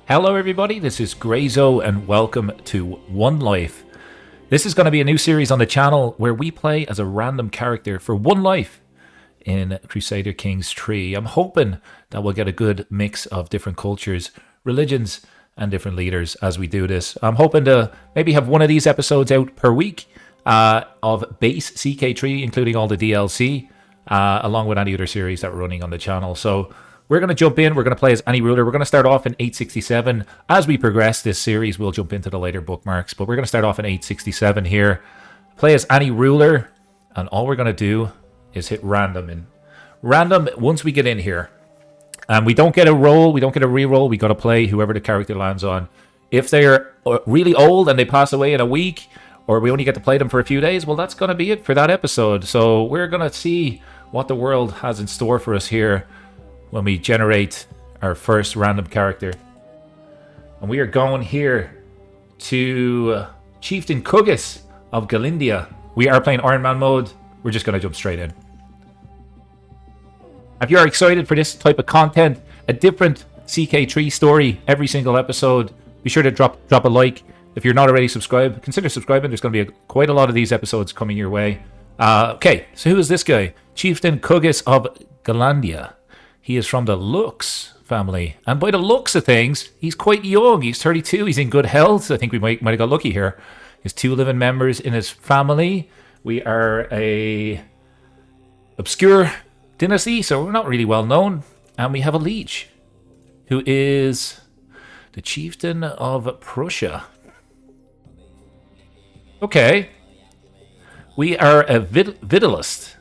Hello everybody, this is Greyzo and welcome to One Life. This is going to be a new series on the channel where we play as a random character for one life in Crusader Kings III. I'm hoping that we'll get a good mix of different cultures, religions and different leaders as we do this. I'm hoping to maybe have one of these episodes out per week of base CK3, including all the DLC, along with any other series that we're running on the channel. So we're going to jump in. We're going to play as any ruler. We're going to start off in 867. As we progress this series, we'll jump into the later bookmarks. But we're going to start off in 867 here. Play as any ruler. And all we're going to do is hit random. And random, once we get in here. And we don't get a roll. We don't get a re-roll. We got to play whoever the character lands on. If they're really old and they pass away in a week, or we only get to play them for a few days, well, that's going to be it for that episode. So we're going to see what the world has in store for us here when we generate our first random character. And we are going here to Chieftain Kugis of Galindia. We are playing Iron Man mode. We're just going to jump straight in. If you're excited for this type of content, a different CK3 story every single episode, be sure to drop a like. If you're not already subscribed, consider subscribing. There's going to be quite a lot of these episodes coming your way. Okay, so who is this guy? Chieftain Kugis of Galandia. He is from the Lux family. And by the looks of things, he's quite young. He's 32. He's in good health. I think we might have got lucky here. He has 2 living members in his family. We are a obscure dynasty, so we're not really well known. And we have a liege, who is the chieftain of Prussia. Okay. We are a vitalist.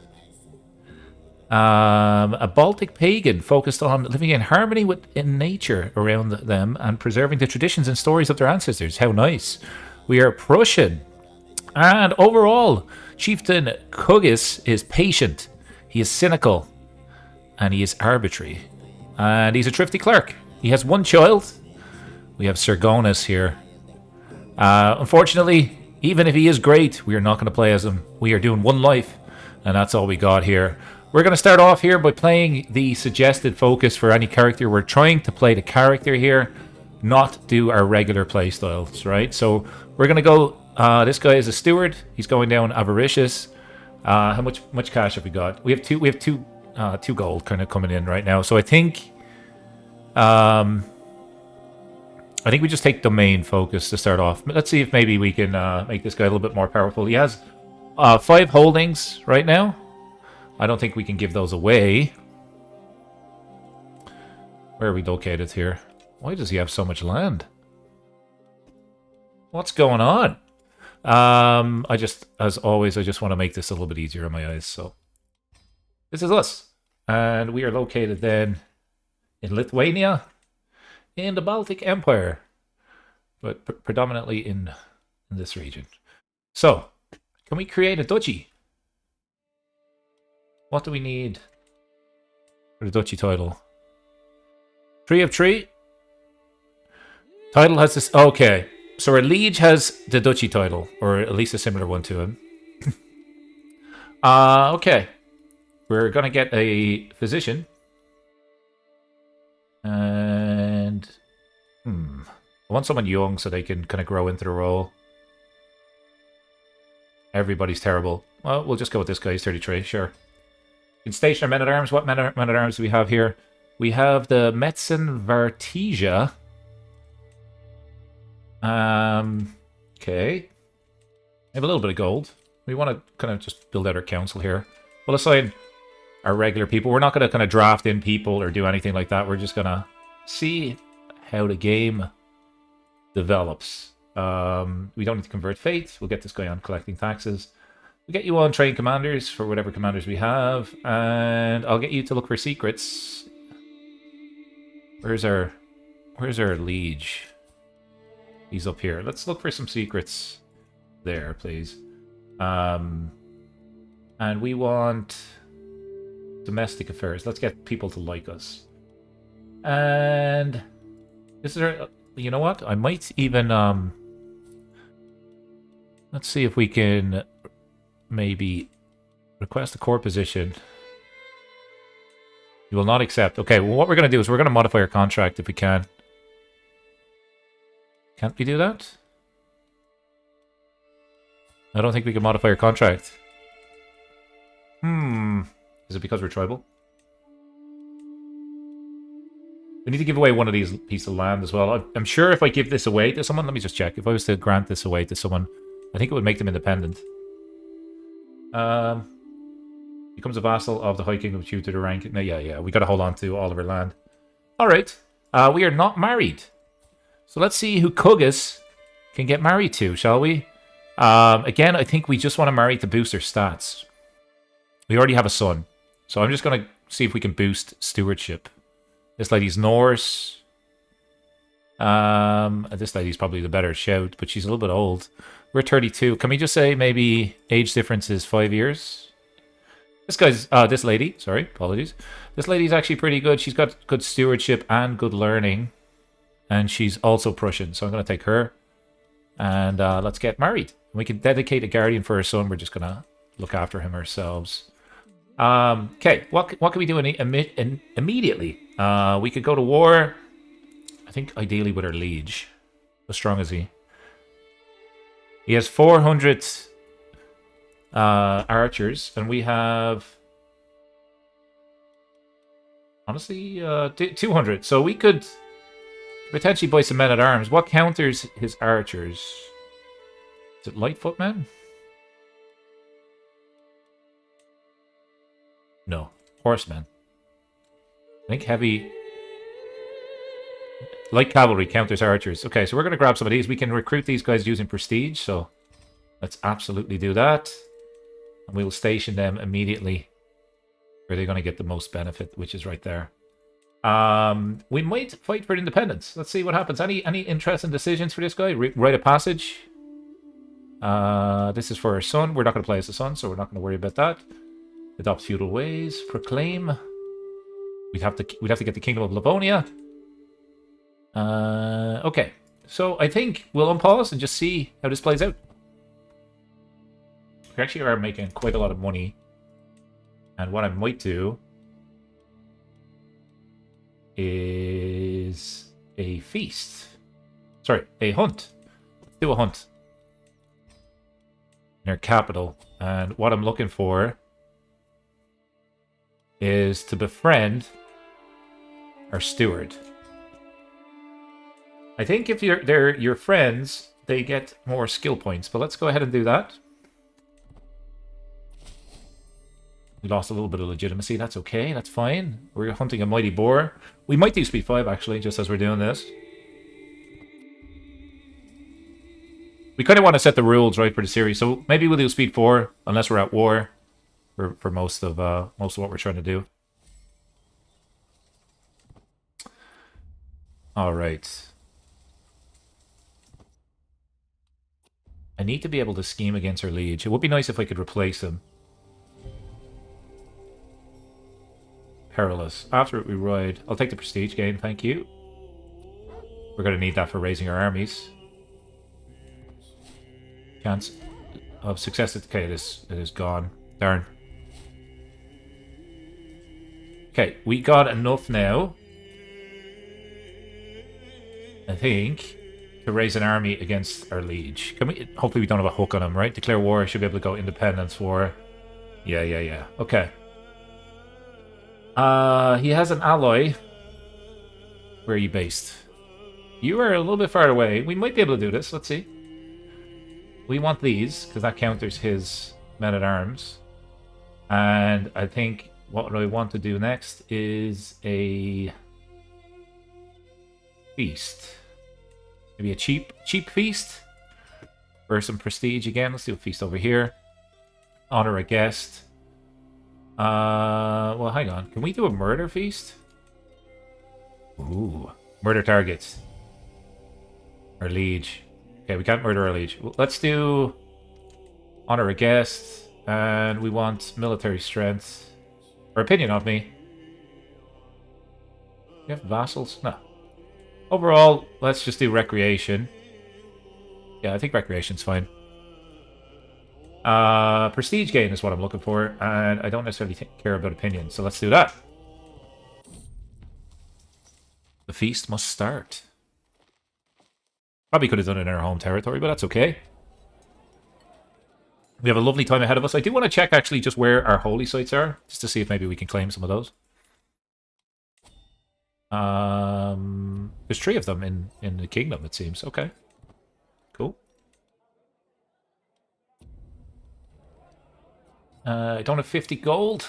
A Baltic pagan focused on living in harmony in nature around them and preserving the traditions and stories of their ancestors. How nice. We are Prussian. And overall, Chieftain Kugis is patient. He is cynical. And he is arbitrary. And he's a thrifty clerk. He has 1 child. We have Sergonus here. Unfortunately, even if he is great, we are not going to play as him. We are doing one life. And that's all we got here. We're going to start off here by playing the suggested focus for any character. We're trying to play the character here, not do our regular play styles, right? So we're going to go, this guy is a steward. He's going down avaricious. How much cash have we got? We have two gold kind of coming in right now. So I think we just take domain focus to start off. Let's see if maybe we can make this guy a little bit more powerful. He has 5 holdings right now. I don't think we can give those away. Where are we located here? Why does he have so much land? What's going on? As always, I just want to make this a little bit easier on my eyes. So this is us. And we are located then in Lithuania, in the Baltic Empire, but predominantly in this region. So, can we create a duchy? What do we need for the duchy title? 3 of 3. Title has this. Okay, so our liege has the duchy title, or at least a similar one to him. Okay, we're gonna get a physician, and I want someone young so they can kind of grow into the role. Everybody's terrible. Well, we'll just go with this guy. He's 33. Sure. In station our men-at-arms. What men-at-arms do we have here? We have the Metzen Vartija. Okay. We have a little bit of gold. We want to kind of just build out our council here. We'll assign our regular people. We're not going to kind of draft in people or do anything like that. We're just going to see how the game develops. We don't need to convert fate. We'll get this guy on collecting taxes. We'll get you on train commanders for whatever commanders we have. And I'll get you to look for secrets. Where's our liege? He's up here. Let's look for some secrets there, please. And we want domestic affairs. Let's get people to like us. And this is our, you know what? I might even let's see if we can maybe request a core position. You will not accept. Okay, well, what we're going to do is we're going to modify our contract if we can. Can't we do that? I don't think we can modify our contract. Is it because we're tribal? We need to give away one of these pieces of land as well. I'm sure if I give this away to someone, let me just check. If I was to grant this away to someone, I think it would make them independent. Becomes a vassal of the High Kingdom due to the rank. No, yeah. We got to hold on to all of our land. All right. We are not married. So let's see who Kugus can get married to, shall we? Again, I think we just want to marry to boost our stats. We already have a son. So I'm just going to see if we can boost stewardship. This lady's Norse. This lady's probably the better shout, but she's a little bit old. We're 32. Can we just say maybe age difference is 5 years? This lady, sorry, apologies. This lady's actually pretty good. She's got good stewardship and good learning. And she's also Prussian, so I'm going to take her. And let's get married. We can dedicate a guardian for her son. We're just going to look after him ourselves. Okay, what can we do immediately? We could go to war. I think ideally with our liege. How strong is he? He has 400 archers, and we have honestly 200. So we could potentially buy some men at arms. What counters his archers? Is it Lightfoot men? No, horsemen. I think heavy light cavalry counters archers. Okay, so we're going to grab some of these. We can recruit these guys using prestige, so let's absolutely do that. And we will station them immediately where they're going to get the most benefit, which is right there. We might fight for independence. Let's see what happens. Any interesting decisions for this guy? Rite of passage. This is for our son. We're not going to play as a son, so we're not going to worry about that. Adopt feudal ways. Proclaim. We'd have to get the Kingdom of Livonia. Okay. So I think we'll unpause and just see how this plays out. We actually are making quite a lot of money. And what I might do is a feast. Sorry, a hunt. Let's do a hunt. In our capital. And what I'm looking for is to befriend our steward. I think if they're your friends, they get more skill points. But let's go ahead and do that. We lost a little bit of legitimacy. That's okay. That's fine. We're hunting a mighty boar. We might do speed 5, actually, just as we're doing this. We kind of want to set the rules, right, for the series. So maybe we'll do speed 4, unless we're at war, for most of what we're trying to do. All right. I need to be able to scheme against our liege. It would be nice if I could replace him. Perilous. After it, we ride. I'll take the prestige gain, thank you. We're going to need that for raising our armies. Chance of success. Okay, it is gone. Darn. Okay, we got enough now, I think, to raise an army against our liege. Can we? Hopefully we don't have a hook on him, right? Declare war. I should be able to go independence war. Yeah. Okay. He has an ally. Where are you based? You are a little bit far away. We might be able to do this. Let's see. We want these, because that counters his men-at-arms. And I think what I want to do next is a feast. Maybe a cheap feast. For some prestige again. Let's do a feast over here. Honor a guest. Well, hang on. Can we do a murder feast? Ooh. Murder targets. Our liege. Okay, we can't murder our liege. Let's do honor a guest. And we want military strength. Or opinion of me. You have vassals? No. Overall, let's just do recreation. Yeah, I think recreation's fine. Prestige gain is what I'm looking for, and I don't necessarily care about opinion, so let's do that. The feast must start. Probably could have done it in our home territory, but that's okay. We have a lovely time ahead of us. I do want to check, actually, just where our holy sites are, just to see if maybe we can claim some of those. There's 3 of them in the kingdom, it seems. Okay. Cool. I don't have 50 gold.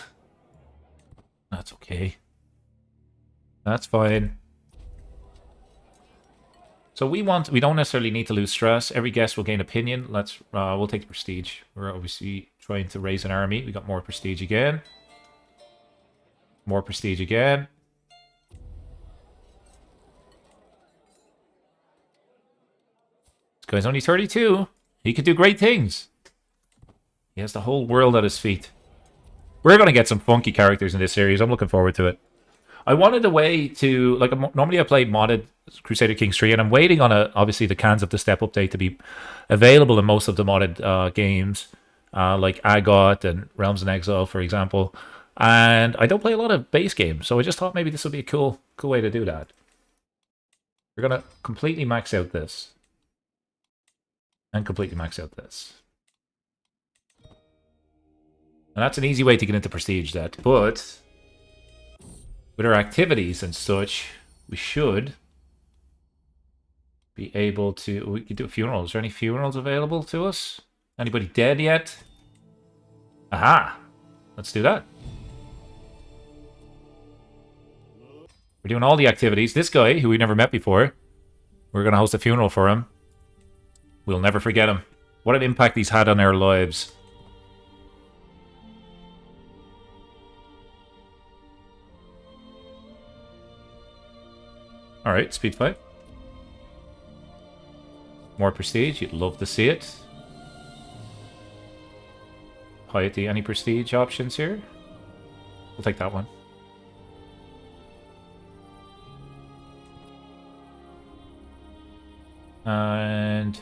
That's okay. That's fine. So we don't necessarily need to lose stress. Every guest will gain opinion. We'll take the prestige. We're obviously trying to raise an army. We got more prestige again. More prestige again. This guy's only 32. He could do great things. He has the whole world at his feet. We're going to get some funky characters in this series. I'm looking forward to it. I wanted a way to, like, normally I play modded Crusader Kings 3, and I'm waiting on, obviously, the Cans of the Step update to be available in most of the modded games, like Agot and Realms in Exile, for example. And I don't play a lot of base games, so I just thought maybe this would be a cool way to do that. We're going to completely max out this. And completely max out this. And that's an easy way to get into Prestige, that. But with our activities and such, we should be able to... We could do a funeral. Is there any funerals available to us? Anybody dead yet? Aha! Let's do that. We're doing all the activities. This guy, who we never met before, we're going to host a funeral for him. We'll never forget him. What an impact he's had on our lives. Alright, speed fight. More prestige, you'd love to see it. Piety, any prestige options here? We'll take that one. And...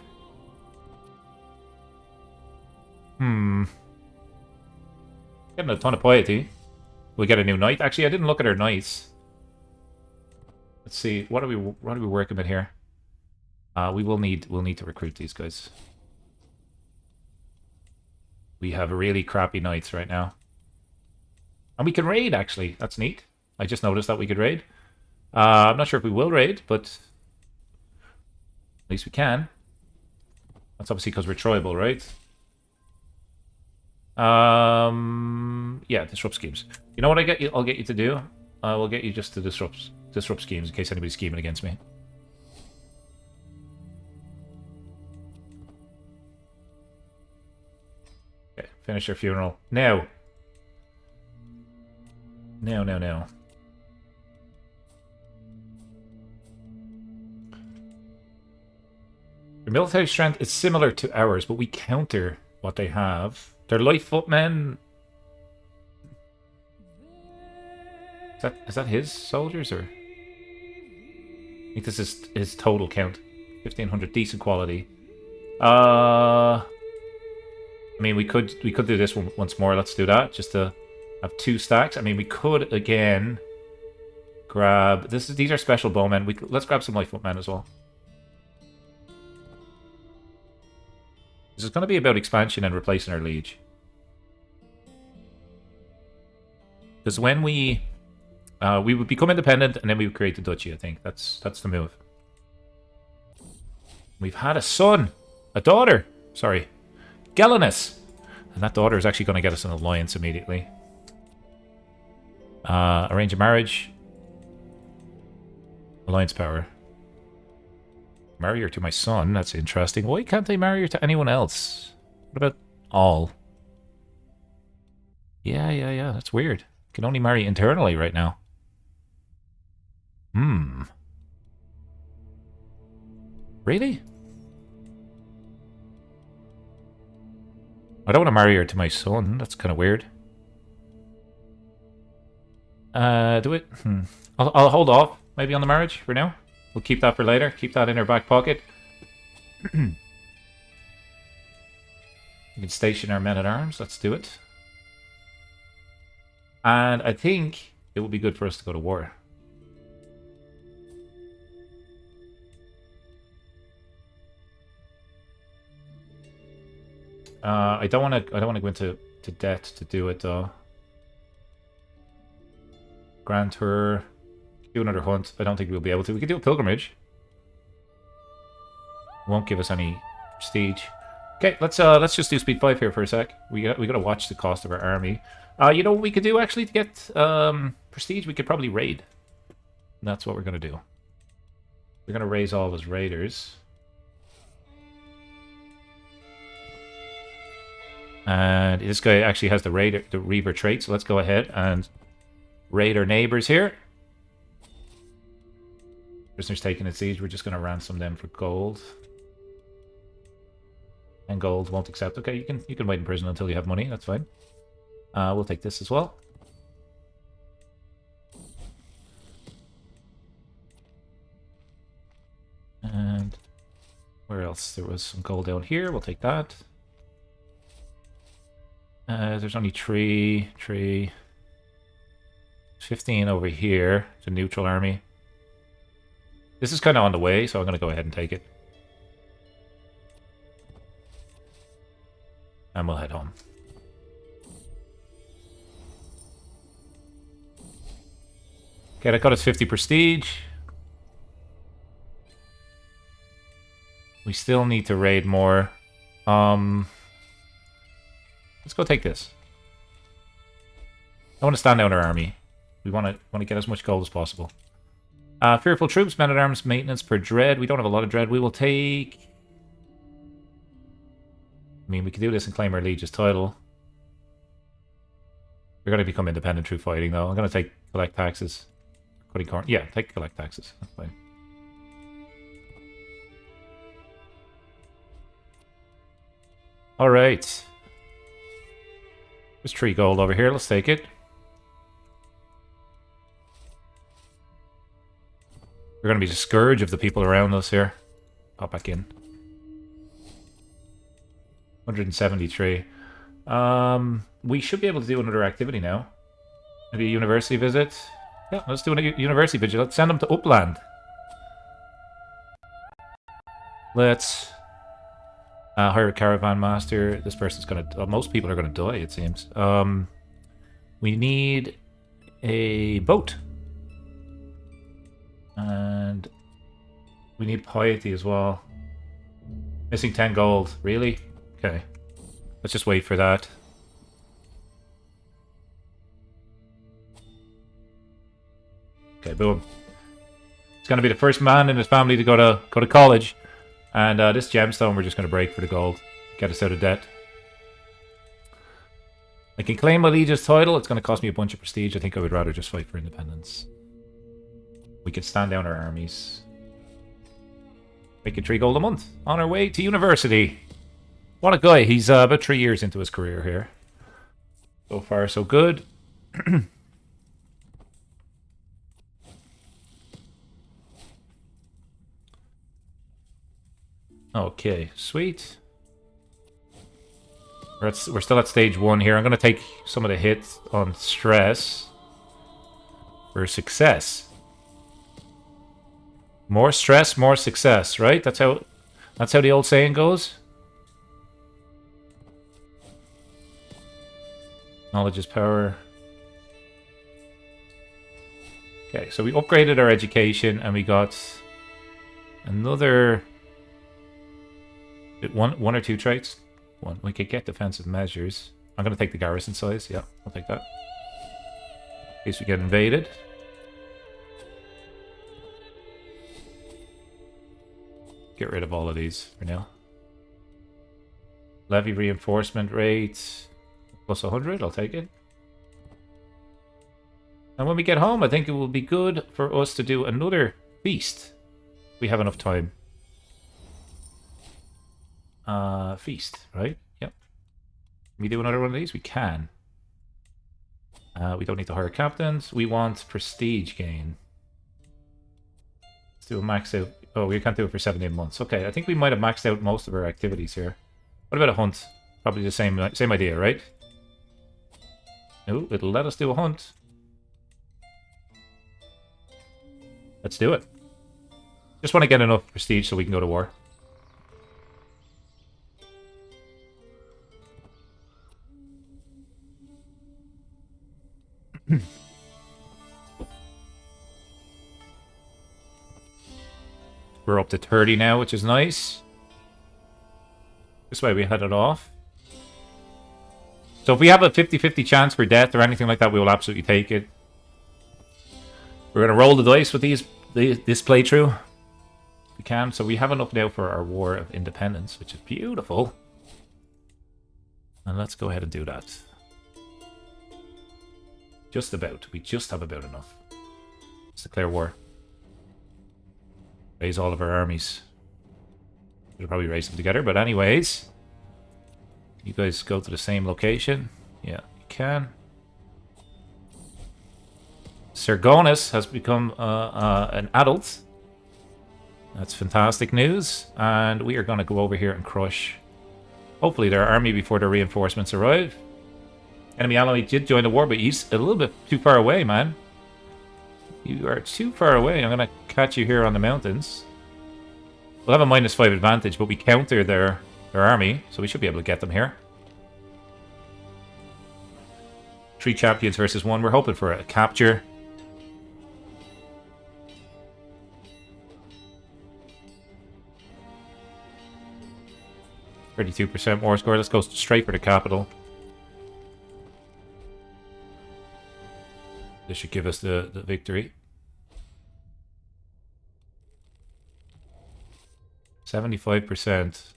Getting a ton of piety. We get a new knight. Actually, I didn't look at our knights. Let's see. What are we working with here? We'll need to recruit these guys. We have really crappy knights right now. And we can raid, actually. That's neat. I just noticed that we could raid. I'm not sure if we will raid, but at least we can. That's obviously because we're Troyable, right? Yeah, disrupt schemes. You know what I'll get you to do? I will get you just to disrupt schemes in case anybody's scheming against me. Okay, finish your funeral. Now. No. Your military strength is similar to ours, but we counter what they have. They're light footmen. Is that his soldiers, or? I think this is his total count. 1,500, decent quality. I mean, we could do this one once more. Let's do that, just to have 2 stacks. I mean, we could again grab these are special bowmen. Let's grab some light footmen as well. This is going to be about expansion and replacing our liege. Because when we would become independent and then we would create the duchy, I think. That's the move. We've had a son. A daughter. Sorry. Gelinus. And that daughter is actually going to get us an alliance immediately. Arrange a marriage. Alliance power. Marry her to my son. That's interesting. Why can't I marry her to anyone else? What about all? Yeah. That's weird. Can only marry internally right now. Really? I don't want to marry her to my son. That's kind of weird. Do it? I'll hold off maybe on the marriage for now. We'll keep that for later. Keep that in our back pocket. We can station our men-at-arms. Let's do it. And I think it would be good for us to go to war. I don't want to go into debt to do it though. Grand tour. Do another hunt. I don't think we'll be able to. We could do a pilgrimage. Won't give us any prestige. Okay, let's just do speed 5 here for a sec. We gotta watch the cost of our army. You know what we could do actually to get prestige? We could probably raid. And that's what we're gonna do. We're gonna raise all those raiders. And this guy actually has the Reaver trait, so let's go ahead and raid our neighbors here. Prisoners taken at siege, we're just going to ransom them for gold. And gold won't accept. Okay, you can wait in prison until you have money, that's fine. We'll take this as well. And where else? There was some gold down here, we'll take that. There's only 3. 15 over here, the neutral army. This is kind of on the way, so I'm going to go ahead and take it. And we'll head home. Okay, that got us 50 prestige. We still need to raid more. Let's go take this. I want to stand down our army. We want to get as much gold as possible. Fearful troops, men-at-arms, maintenance per dread. We don't have a lot of dread. We will take... I mean, we can do this and claim our liege's title. We're going to become independent through fighting, though. I'm going to take collect taxes. Cutting corn. Yeah, take collect taxes. That's fine. All right. There's 3 gold over here. Let's take it. We're going to be the scourge of the people around us here. Pop back in. 173. We should be able to do another activity now. Maybe a university visit. Yeah, let's do a university visit. Let's send them to Upland. Let's hire a caravan master. This person's going to... most people are going to die, it seems. We need a boat. And we need piety as well. Missing 10 gold. Really? Okay. Let's just wait for that. Okay, boom. He's going to be the first man in his family to go to college. And this gemstone we're just going to break for the gold. Get us out of debt. I can claim my liege's title. It's going to cost me a bunch of prestige. I think I would rather just fight for independence. We can stand down our armies. Making 3 gold a month. On our way to university. What a guy. He's about 3 years into his career here. So far, so good. Okay, sweet. We're still at stage 1 here. I'm going to take some of the hits on stress for success. More stress, more success, right? That's how the old saying goes. Knowledge is power. Okay, so we upgraded our education and we got another one or 2 traits. One. We could get defensive measures. I'm going to take the garrison size. Yeah, I'll take that. In case we get invaded. Get rid of all of these for now. Levy reinforcement rate plus 100. I'll take it. And when we get home, I think it will be good for us to do another feast. We have enough time. Feast, right? Yep. Can we do another one of these? We can. We don't need to hire captains. We want prestige gain. Let's do a max out. Oh, we can't do it for 17 months. Okay, I think we might have maxed out most of our activities here. What about a hunt? Probably the same idea, right? No, it'll let us do a hunt. Let's do it. Just want to get enough prestige so we can go to war. We're up to 30 now, which is nice. This way we head it off. So if we have a 50-50 chance for death or anything like that, we will absolutely take it. We're going to roll the dice with this playthrough. If we can. So we have enough now for our War of Independence, which is beautiful. And let's go ahead and do that. Just about. We just have about enough. Let's declare war. Raise all of our armies. We'll probably raise them together, but anyways. You guys go to the same location. Yeah, you can. Sergonis has become an adult. That's fantastic news. And we are going to go over here and crush, hopefully, their army before their reinforcements arrive. Enemy ally did join the war, but he's a little bit too far away, man. You are too far away. I'm going to catch you here on the mountains. We'll have a -5 advantage, but we counter their army, so we should be able to get them here. 3 champions versus 1. We're hoping for a capture. %32% war score. Let's go straight for the capital. This should give us the victory. 75%.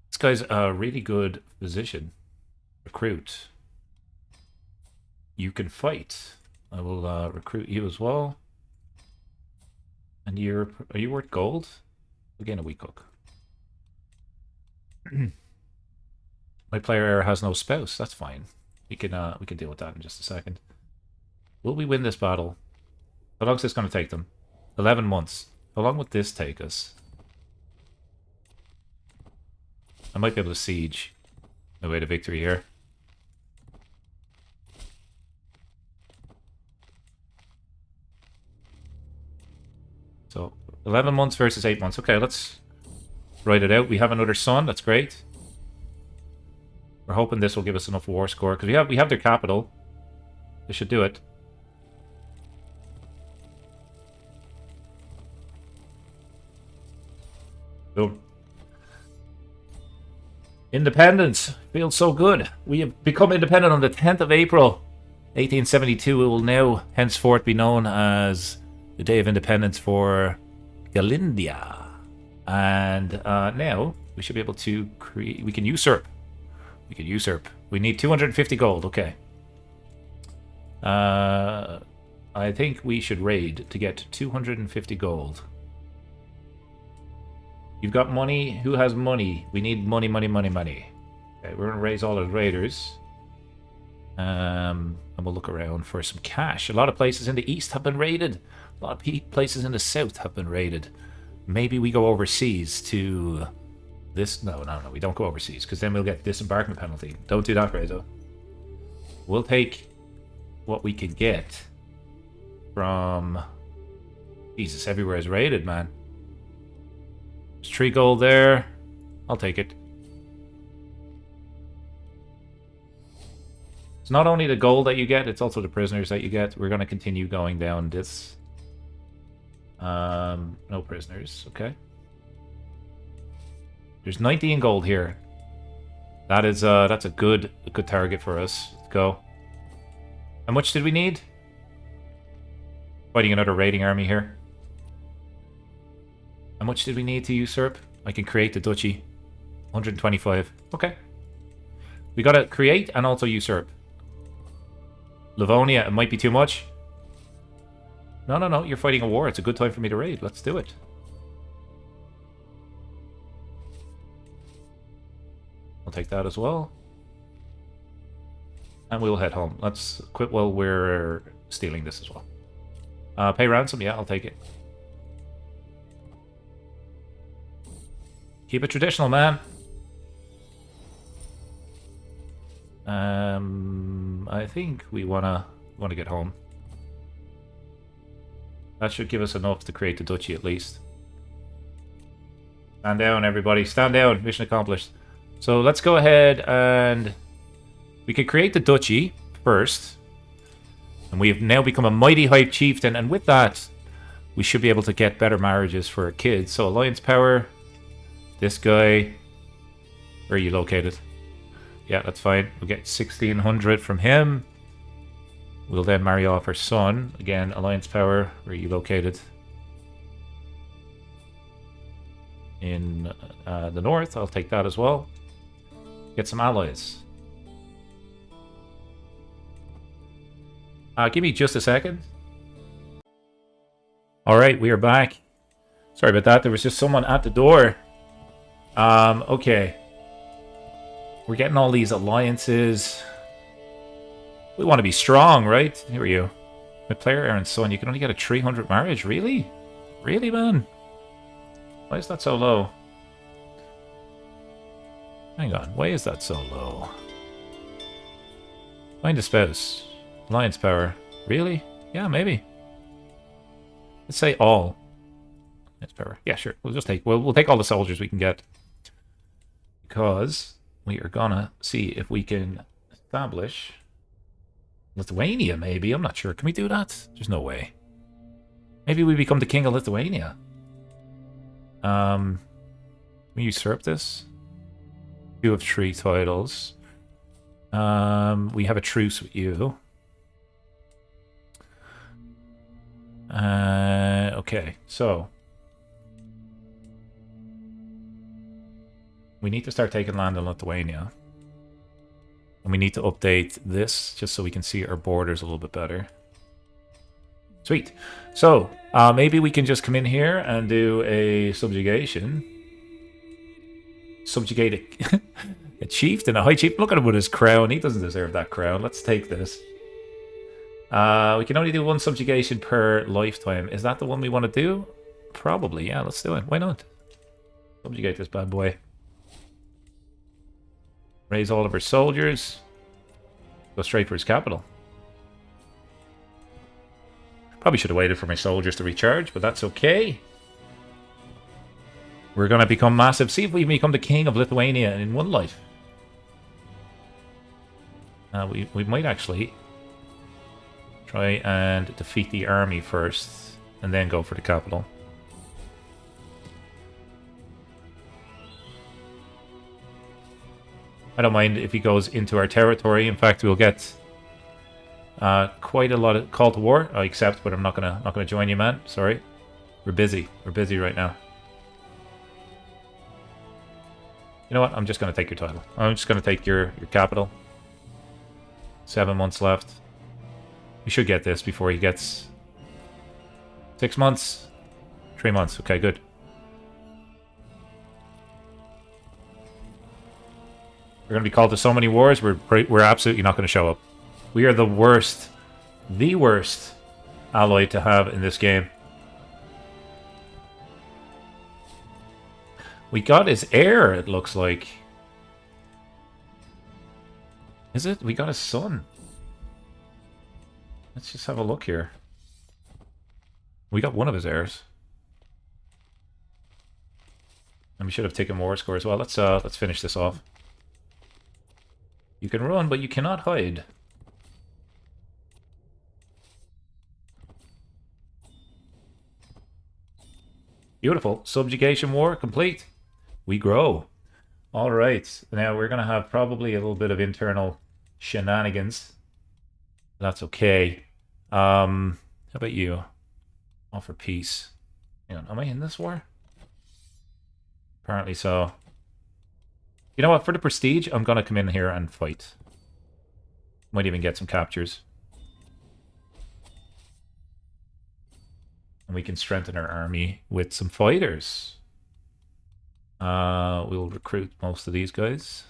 This guy's a really good position. Recruit. You can fight. I will recruit you as well. And are you worth gold? Again, a weak hook. My player error has no spouse. That's fine. We can deal with that in just a second. Will we win this battle? How long is this going to take them? 11 months. How long would this take us? I might be able to siege my way to victory here. So, 11 months versus 8 months. Okay, let's write it out. We have another son. That's great. We're hoping this will give us enough war score, because we have their capital. This should do it. Boom. Independence feels so good. We have become independent on the 10th of April, 1872. It will now henceforth be known as the Day of Independence for Galindia. And now we should be able to create. We can usurp. We can usurp. We need 250 gold. Okay. I think we should raid to get 250 gold. You've got money. Who has money? We need money, money, money, money. Okay, we're going to raise all the raiders. And we'll look around for some cash. A lot of places in the east have been raided. A lot of places in the south have been raided. Maybe we go overseas to this. No, we don't go overseas, because then we'll get disembarkment penalty. Don't do that, Rezo. We'll take what we can get from... Jesus, everywhere is raided, man. There's 3 gold there. I'll take it. It's not only the gold that you get, it's also the prisoners that you get. We're going to continue going down this. No prisoners. Okay. There's 19 gold here. That is that's a good target for us. Let's go. How much did we need? Fighting another raiding army here. How much did we need to usurp? I can create the duchy. 125. Okay. We gotta create and also usurp. Livonia, it might be too much. No. You're fighting a war. It's a good time for me to raid. Let's do it. I'll take that as well. And we'll head home. Let's quit while we're stealing this as well. Pay ransom? Yeah, I'll take it. Keep it traditional, man. I think we wanna get home. That should give us enough to create the duchy at least. Stand down, everybody. Stand down. Mission accomplished. So let's go ahead and We could create the duchy first. And we have now become a mighty high chieftain. And with that, we should be able to get better marriages for our kids. So alliance power. This guy. Where are you located? Yeah, that's fine. We'll get 1,600 from him. We'll then marry off our son. Again, alliance power. Where are you located? In the north. I'll take that as well. Get some allies. Give me just a second. Alright, we are back. Sorry about that. There was just someone at the door. Okay. We're getting all these alliances. We want to be strong, right? Here are you. With player Aaron's son, you can only get a 300 marriage. Really? Really, man? Why is that so low? Hang on. Why is that so low? Find a spouse. Alliance power. Really? Yeah, maybe. Let's say all. Alliance power. Yeah, sure. We'll just take we'll take all the soldiers we can get. Because we are gonna see if we can establish Lithuania, maybe. I'm not sure. Can we do that? There's no way. Maybe we become the king of Lithuania. Can we usurp this? 2 of 3 titles. We have a truce with you. Okay, so we need to start taking land in Lithuania. And we need to update this just so we can see our borders a little bit better. Sweet. So, maybe we can just come in here and do a subjugation. Subjugate a chieftain, a high chief. Look at him with his crown. He doesn't deserve that crown. Let's take this. We can only do 1 subjugation per lifetime. Is that the one we want to do? Probably, yeah. Let's do it. Why not? Subjugate this bad boy. Raise all of our soldiers. Go straight for his capital. Probably should have waited for my soldiers to recharge, but that's okay. We're going to become massive. See if we become the king of Lithuania in one life. We might actually try and defeat the army first, and then go for the capital. I don't mind if he goes into our territory. In fact, we'll get quite a lot of call to war. I accept, but I'm not gonna join you, man. Sorry, we're busy. We're busy right now. You know what? I'm just gonna take your title. I'm just gonna take your capital. 7 months left. We should get this before he gets 6 months. 3 months. Okay, good. We're going to be called to so many wars, we're absolutely not going to show up. We are the worst ally to have in this game. We got his heir, it looks like. Is it? We got his son. Let's just have a look here. We got one of his heirs. And we should have taken war score as well. Let's finish this off. You can run, but you cannot hide. Beautiful. Subjugation war complete. We grow. Alright. Now we're going to have probably a little bit of internal shenanigans. That's okay. How about you? Offer peace. Hang on, am I in this war? Apparently so. You know what? For the prestige, I'm going to come in here and fight. Might even get some captures. And we can strengthen our army with some fighters. We'll recruit most of these guys.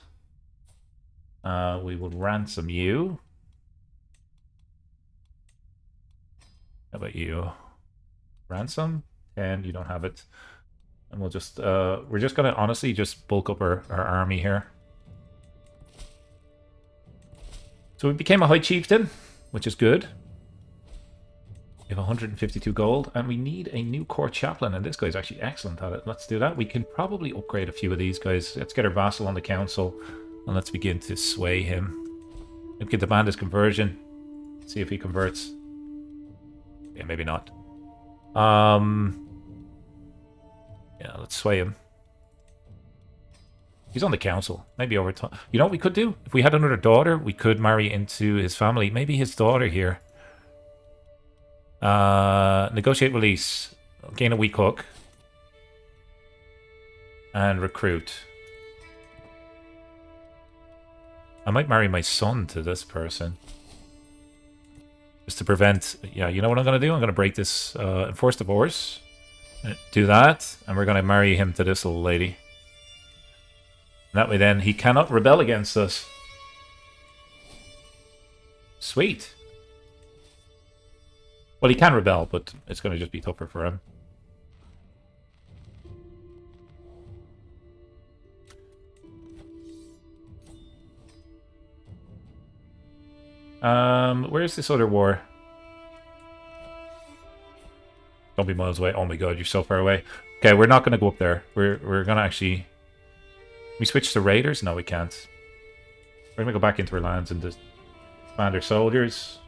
We will ransom you. How about you? Ransom? And you don't have it. And we'll just, we're just going to honestly just bulk up our army here. So we became a high chieftain, which is good. We have 152 gold, and we need a new court chaplain, and this guy's actually excellent at it. Let's do that. We can probably upgrade a few of these guys. Let's get our vassal on the council, and let's begin to sway him. We can demand his conversion. See if he converts. Yeah, maybe not. Yeah, let's sway him. He's on the council. Maybe over time. You know what we could do? If we had another daughter, we could marry into his family. Maybe his daughter here. Negotiate release. Gain a weak hook. And recruit. I might marry my son to this person. Just to prevent... Yeah, you know what I'm going to do? I'm going to break this enforced divorce. Do that. And we're going to marry him to this little lady. That way then he cannot rebel against us. Sweet. Well, he can rebel, but it's going to just be tougher for him. Where's this other war? Don't be miles away. Oh my god, you're so far away. Okay, we're not going to go up there. We're going to actually... We switch to raiders? No, we can't. We're going to go back into our lands and just expand our soldiers.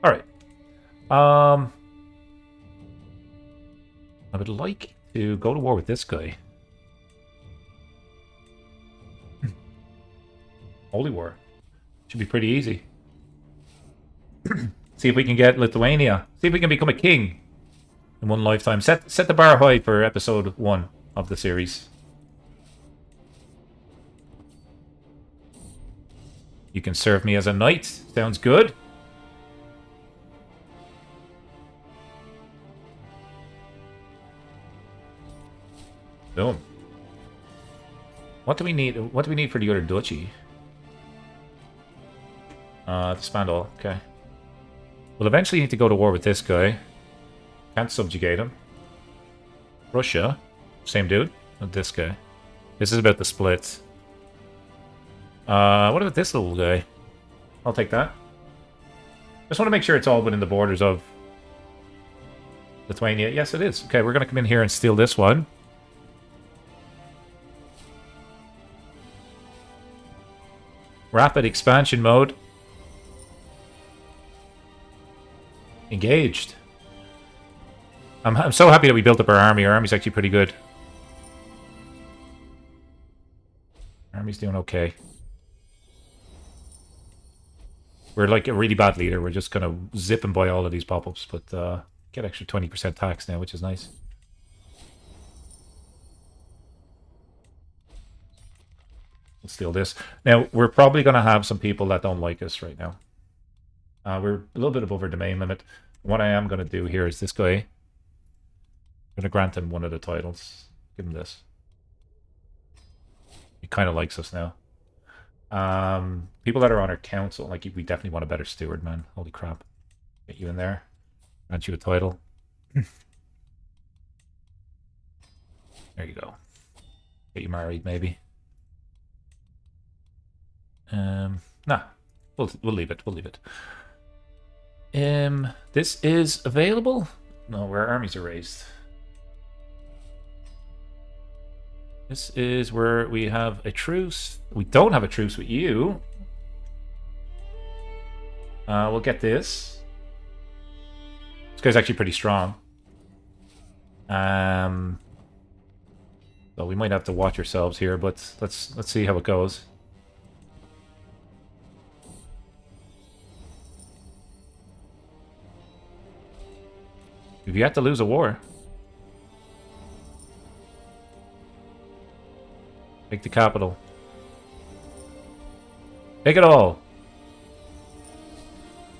Alright. I would like to go to war with this guy. Holy war. Should be pretty easy. See if we can get Lithuania. See if we can become a king in one lifetime. Set the bar high for episode 1 of the series. You can serve me as a knight. Sounds good. Boom. What do we need? What do we need for the other duchy? The Spandal. Okay. We'll eventually need to go to war with this guy. Can't subjugate him. Russia. Same dude. Not this guy. This is about the split. What about this little guy? I'll take that. Just want to make sure it's all within the borders of Lithuania. Yes, it is. Okay, we're going to come in here and steal this one. Rapid expansion mode. Engaged. I'm so happy that we built up our army. Our army's actually pretty good. Army's doing okay. We're like a really bad leader. We're just gonna zip and buy all of these pop-ups, but get extra 20% tax now, which is nice. Let's steal this. Now, we're probably gonna have some people that don't like us right now. We're a little bit above our domain limit. What I am gonna do here is this guy. I'm gonna grant him one of the titles. Give him this. He kind of likes us now. People that are on our council, like, we definitely want a better steward, man. Holy crap. Get you in there. Grant you a title. There you go. Get you married, maybe. Nah. We'll leave it. We'll leave it. This is available? No, where armies are raised. This is where we have a truce. We don't have a truce with you. We'll get this. This guy's actually pretty strong. So we might have to watch ourselves here, but let's see how it goes. We've yet to lose a war. Take the capital. Take it all.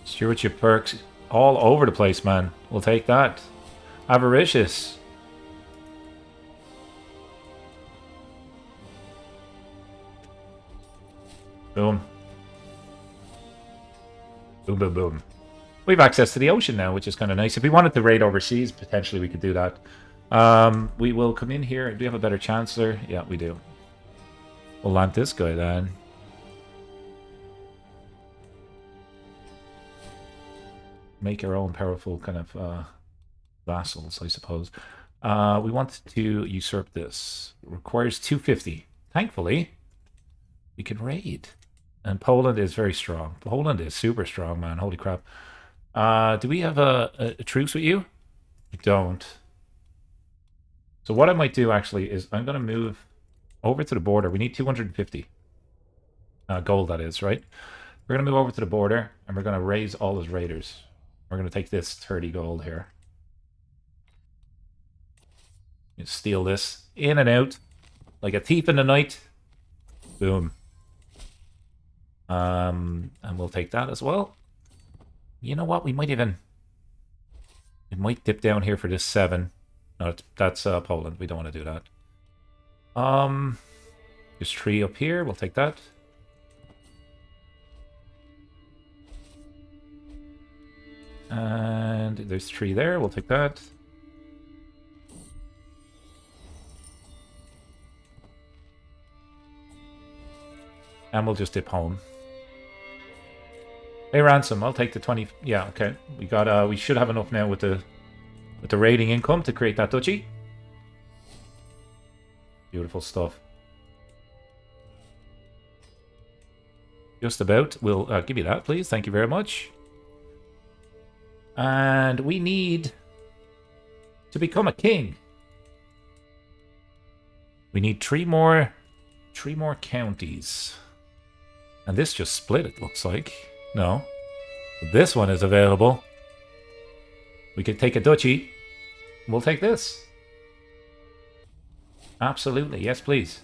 Stewardship perks all over the place, man. We'll take that. Avaricious. Boom. Boom, boom, boom. We have access to the ocean now, which is kind of nice. If we wanted to raid overseas, potentially we could do that. We will come in here. Do we have a better chancellor? Yeah, we do. We'll land this guy then. Make our own powerful kind of vassals, I suppose. We want to usurp this. Requires 250. Thankfully, We can raid. And Poland is very strong. Poland is super strong, man. Holy crap. Do we have a truce with you? We don't. So what I might do, actually, is I'm going to move over to the border. We need 250 gold, that is, right? We're going to move over to the border, and we're going to raise all his raiders. We're going to take this 30 gold here. Steal this. In and out. Like a thief in the night. Boom. And we'll take that as well. You know what? We might even... It might dip down here for this 7. No, that's Poland. We don't want to do that. There's 3 up here. We'll take that. And there's 3 there. We'll take that. And we'll just dip home. Hey, ransom. I'll take the 20. Yeah, okay. We should have enough now with the raiding income to create that duchy. Beautiful stuff. Just about. We'll give you that, please. Thank you very much. And we need to become a king. We need 3 more counties. And this just split, it looks like. No. This one is available. We could take a duchy. We'll take this. Absolutely. Yes, please.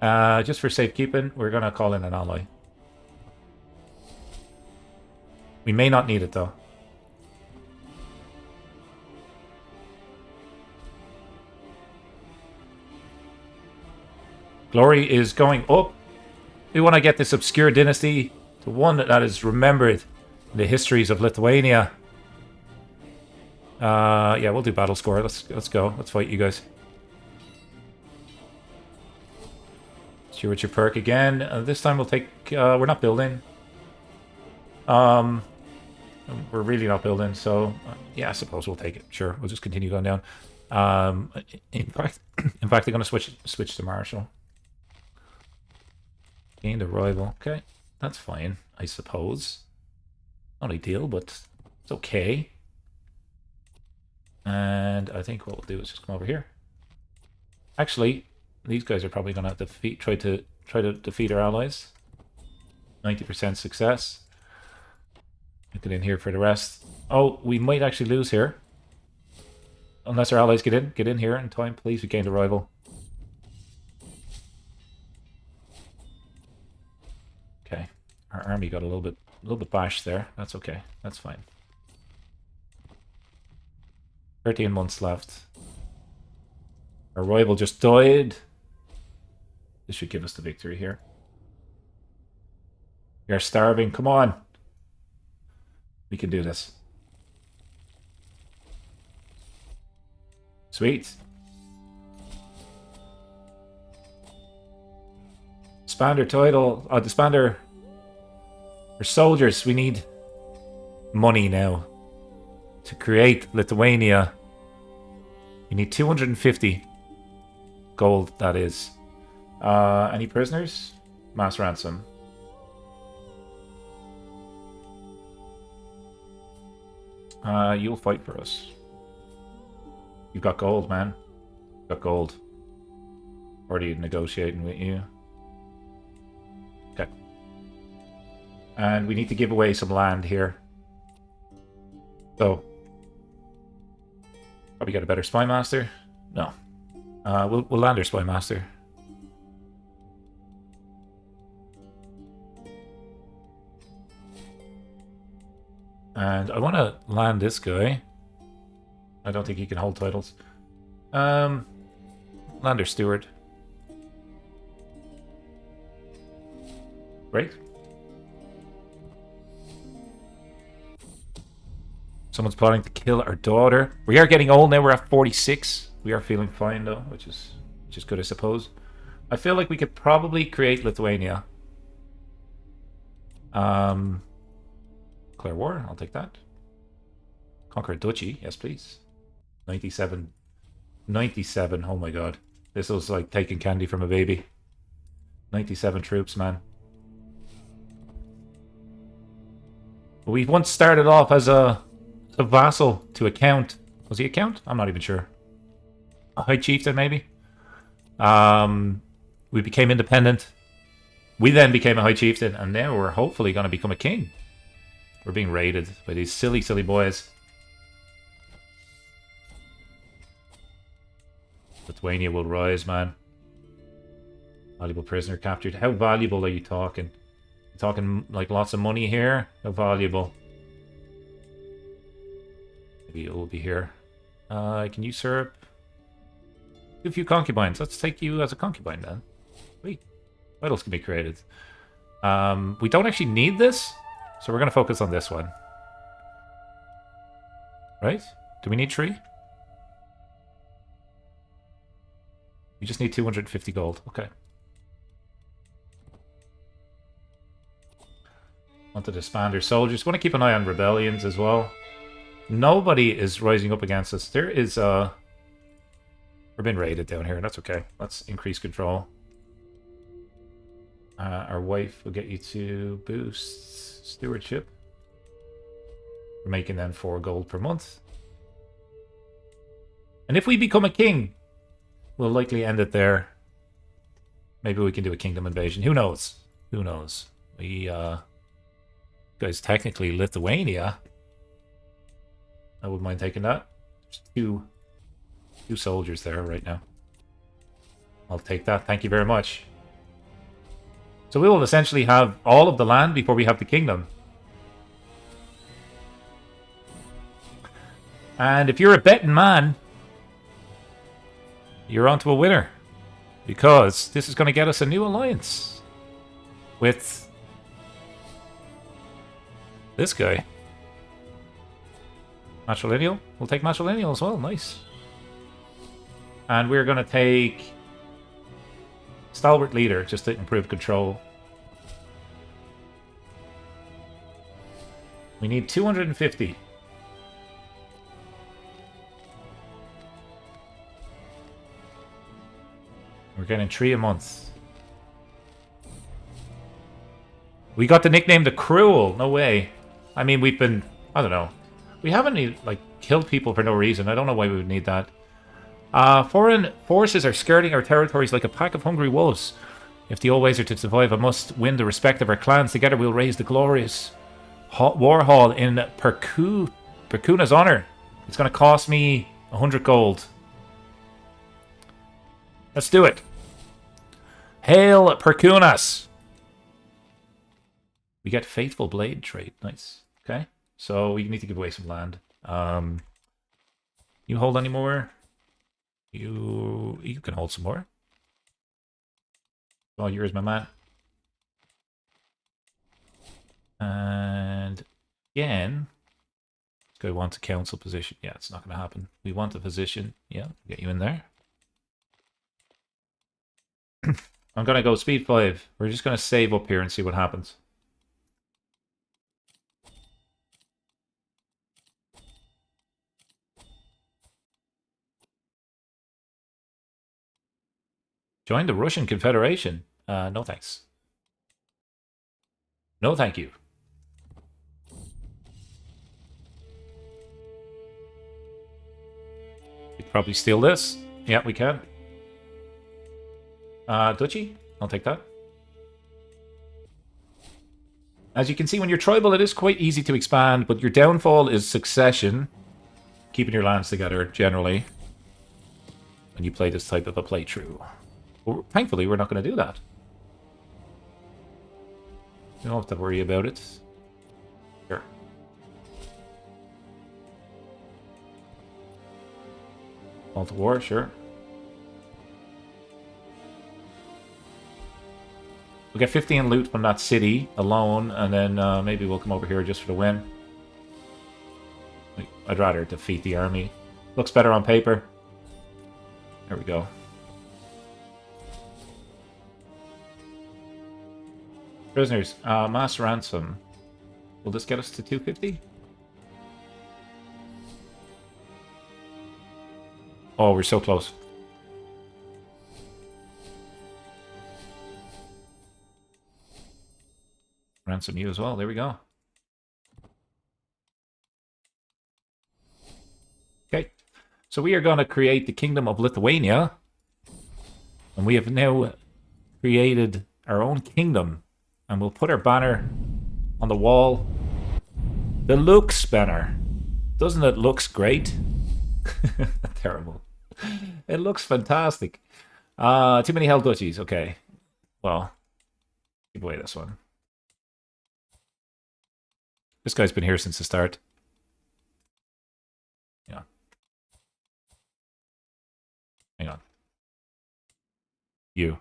Just for safekeeping, we're going to call in an ally. We may not need it, though. Glory is going up. We want to get this obscure dynasty to one that is remembered in the histories of Lithuania. Yeah, we'll do battle score. Let's go. Let's fight you guys. Steward your perk again. This time we'll take... we're not building. We're really not building, so... yeah, I suppose we'll take it. Sure, we'll just continue going down. In fact, they're going to switch to Marshall. Gained a rival. Okay, that's fine, I suppose. Not ideal, but it's okay. And I think what we'll do is just come over here. Actually, these guys are probably going to try to defeat our allies. 90% success. Get in here for the rest. Oh, we might actually lose here. Unless our allies get in here in time, please. We gained a rival. Okay, our army got a little bit bashed there. That's okay. That's fine. 13 months left. Our rival just died. This should give us the victory here. We are starving. Come on. We can do this. Sweet. Disbander title. Disbander. For soldiers, we need money now. To create Lithuania, we need 250 gold, that is. Any prisoners? Mass ransom. You'll fight for us. You've got gold, man. You've got gold. Already negotiating with you. Okay. And we need to give away some land here. So, probably get a better spy master. No. We'll land our spy master. And I want to land this guy. I don't think he can hold titles. Lander steward. Great. Someone's plotting to kill our daughter. We are getting old now. We're at 46. We are feeling fine though, which is good, I suppose. I feel like we could probably create Lithuania. Declare war. I'll take that. Conquer a duchy. Yes, please. 97. 97. Oh my god. This was like taking candy from a baby. 97 troops, man. We once started off as a vassal to a count. Was he a count? I'm not even sure. A high chieftain, maybe? We became independent. We then became a high chieftain, and now we're hopefully going to become a king. We're being raided by these silly, silly boys. Lithuania will rise, man. Valuable prisoner captured. How valuable are you talking? You talking like lots of money here? How valuable? Maybe it will be here. Can you usurp? Do a few concubines. Let's take you as a concubine then. Wait. What else can be created? We don't actually need this, so we're going to focus on this one. Right? Do we need 3? We just need 250 gold. Okay. Want to disband our soldiers. Want to keep an eye on rebellions as well. Nobody is rising up against us. There is we're being raided down here. That's okay. Let's increase control. Our wife will get you to boost stewardship. We're making then 4 gold per month. And if we become a king, we'll likely end it there. Maybe we can do a kingdom invasion. Who knows? Who knows? We, guys, technically Lithuania. I wouldn't mind taking that. There's two soldiers there right now. I'll take that. Thank you very much. So we will essentially have all of the land before we have the kingdom. And if you're a betting man, you're onto a winner. Because this is going to get us a new alliance with this guy. Matrilineal? We'll take Matrilineal as well. Nice. And we're going to take Stalwart Leader, just to improve control. We need 250. We're getting 3 a month. We got the nickname The Cruel. No way. I mean, we've been... I don't know. We haven't, like, killed people for no reason. I don't know why we would need that. Foreign forces are skirting our territories like a pack of hungry wolves. If the old ways are to survive, I must win the respect of our clans. Together we'll raise the glorious war hall in Perkuna's honor. It's going to cost me 100 gold. Let's do it. Hail Perkunas! We get Faithful Blade trait. Nice. Okay. So we need to give away some land. You hold any more? You can hold some more. All yours, my man. And again, this guy wants a council position. Yeah, it's not going to happen. We want a position. Yeah, get you in there. I'm going to go speed 5. We're just going to save up here and see what happens. Join the Russian Confederation. No thanks. No thank you. We could probably steal this. Yeah, we can. Duchy? I'll take that. As you can see, when you're tribal, it is quite easy to expand, but your downfall is succession. Keeping your lands together, generally. When you play this type of a playthrough. Well, thankfully, we're not going to do that. You don't have to worry about it. Sure. Call to war, sure. We'll get 15 loot from that city alone, and then maybe we'll come over here just for the win. I'd rather defeat the army. Looks better on paper. There we go. Prisoners, mass ransom. Will this get us to 250? Oh, we're so close. ransom you as well. There we go. Okay. So we are going to create the Kingdom of Lithuania. And we have now created our own kingdom. And we'll put our banner on the wall. The looks banner. Doesn't it looks great? Terrible. It looks fantastic. Too many held duchies. Okay. Well, give away this one. This guy's been here since the start. Yeah. Hang on. You.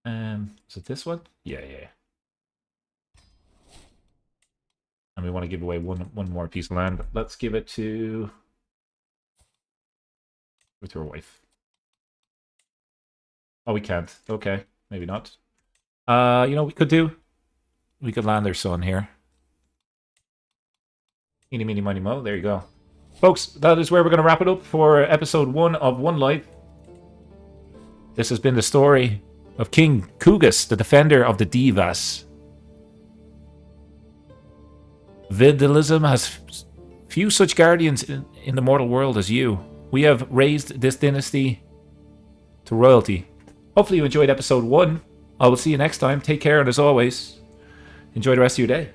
Is it this one? Yeah. And we want to give away one more piece of land. Let's give it to her wife. Oh, we can't. Okay, maybe not. You know what we could do? We could land their son here. Eeny, meeny, miny, mo. There you go. Folks, that is where we're going to wrap it up for episode 1 of One Life. This has been the story of King Kugas, the defender of the Divas. Vidalism has few such guardians in the mortal world as you. We have raised this dynasty to royalty. Hopefully you enjoyed episode 1. I will see you next time. Take care, and as always, enjoy the rest of your day.